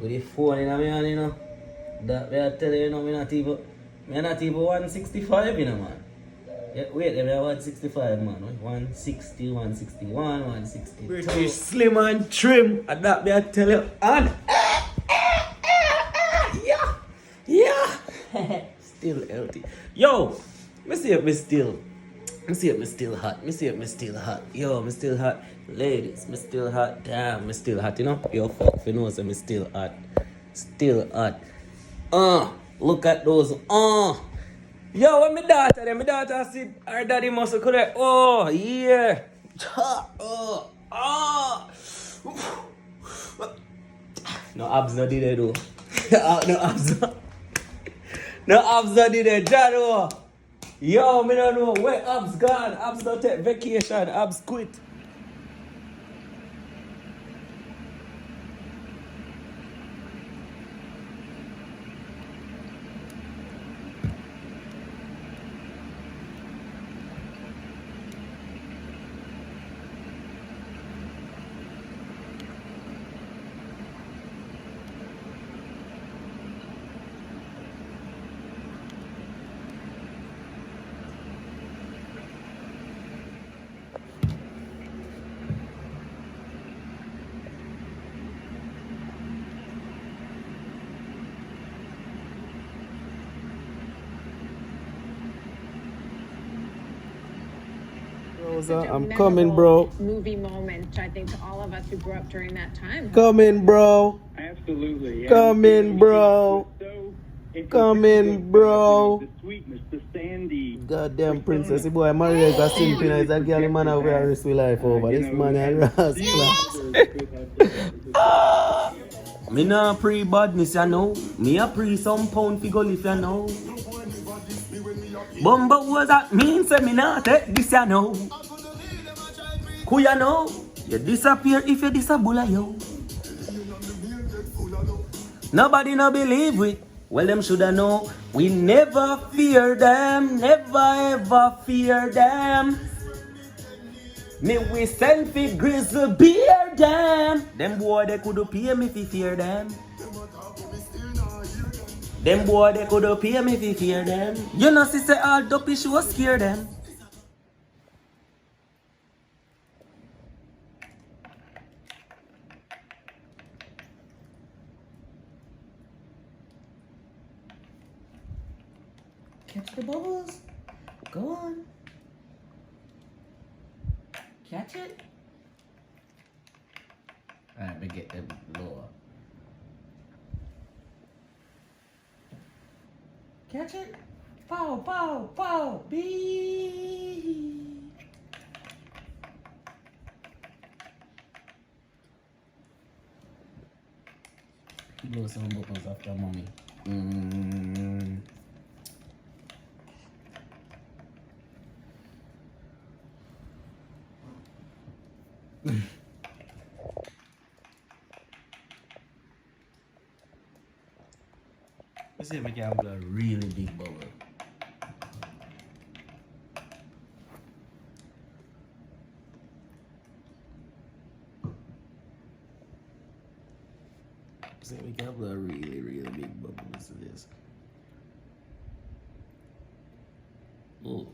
with the phone in my hand, you know. That way I tell you, you know, me not even 165, you know, man. Yeah, wait, let me have 165, man. 160, 161, 160. British slim and trim. And that me I tell you, and yeah, yeah. Still healthy. Yo, me see if me still hot. Me see if me still hot. Yo, me still hot. Ladies, me still hot. Damn, me still hot, you know. Yo, fuck, if you know, say me still hot. Still hot. Look at those. Yo, when my daughter see her daddy muscle correct. Oh, yeah. No abs no did it though. No abs. No abs no did it, Jado. Yo, me don't know where abs gone. Abs don't take vacation. Abs quit. I'm coming, bro. Movie moment, I think, to all of us who grew up during that time. Coming, bro. Absolutely. Coming, bro. Coming, bro. The sweetness, the sandy. Goddamn princess, boy, Maria got simping as a girl, man, over a risk with life over. This man a rascal. Me nah pre-badness, you know. Me a pre some pound figure if you know. Bumbo, what that mean? Say me nah take this, you know. Who you know? You disappear if you disable yo. Nobody no believe we. Well, them shoulda know. We never fear them. Never ever fear them. Me we send fi grizzle bear them. Them boy they coulda pay me fi fear them. Them boy they coulda pay me fi fear them. You know see say all dopey show scare them. Catch the bubbles. Go on. Catch it. Alright, me get them lower. Catch it. Pow, pow, pow. Bee. Blow some bubbles after mommy. Let's see if I can blow a really big bubble. See if we can blow a really, really big bubble. Listen to this. Oh.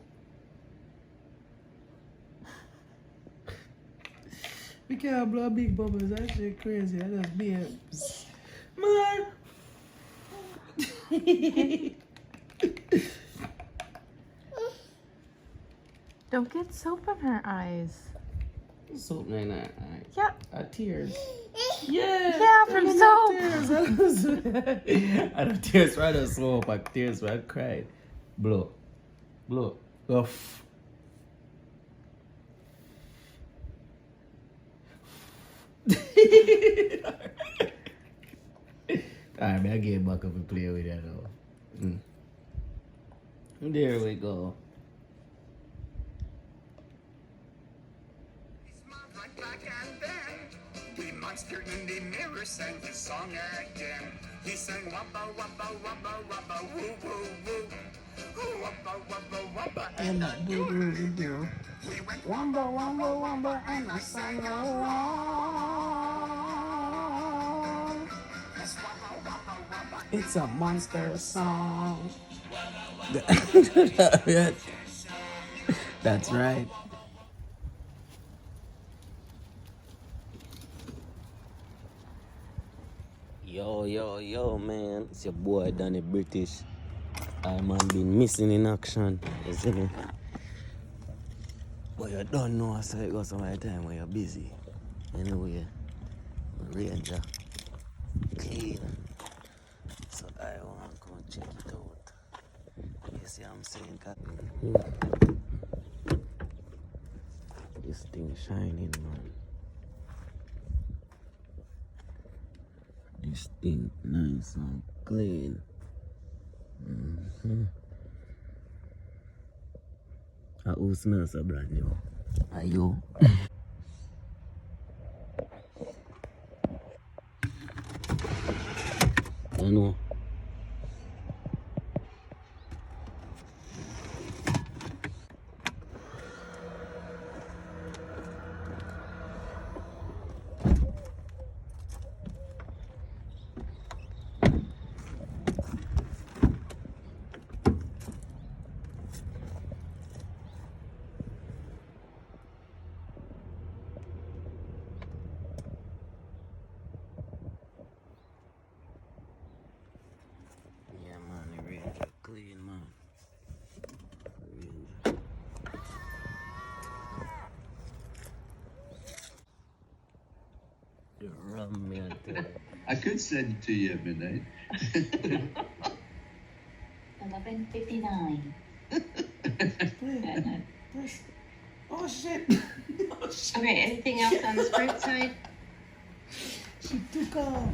We can't blow big bubbles. That shit crazy. I just be a man. Don't get soap in her eyes. Soap in her eyes. Yeah. Tears. Yeah. Yeah, from soap. Tears. I don't tears right on soap. I tears right cried. Blow. Blow. Off. Alright, man, I get back up and play with that now. There we go. We monstered in the mirror, sang his song again. He sang wabba wabba wabba wabba woo woo woo. Wabba wabba wabba and I do. We went wamba wamba wamba and I sang along. That's It's a monster song. That's right. Yo, man. It's your boy Danny British. I man been missing in action. You see me? But you don't know, so it goes some time when you're busy. Anyway, Ranger clean. So I want to come check it out. You see what I'm saying? This thing shining, man. This thing nice and clean. Who smells so brand new? Are you? You know. Yeah, man, the Ranger clean, man. Ranger. The rum, me, I tell you. I could send it to you at midnight. 11:59. Oh, shit. Okay, anything else on the Sprint side? She took off.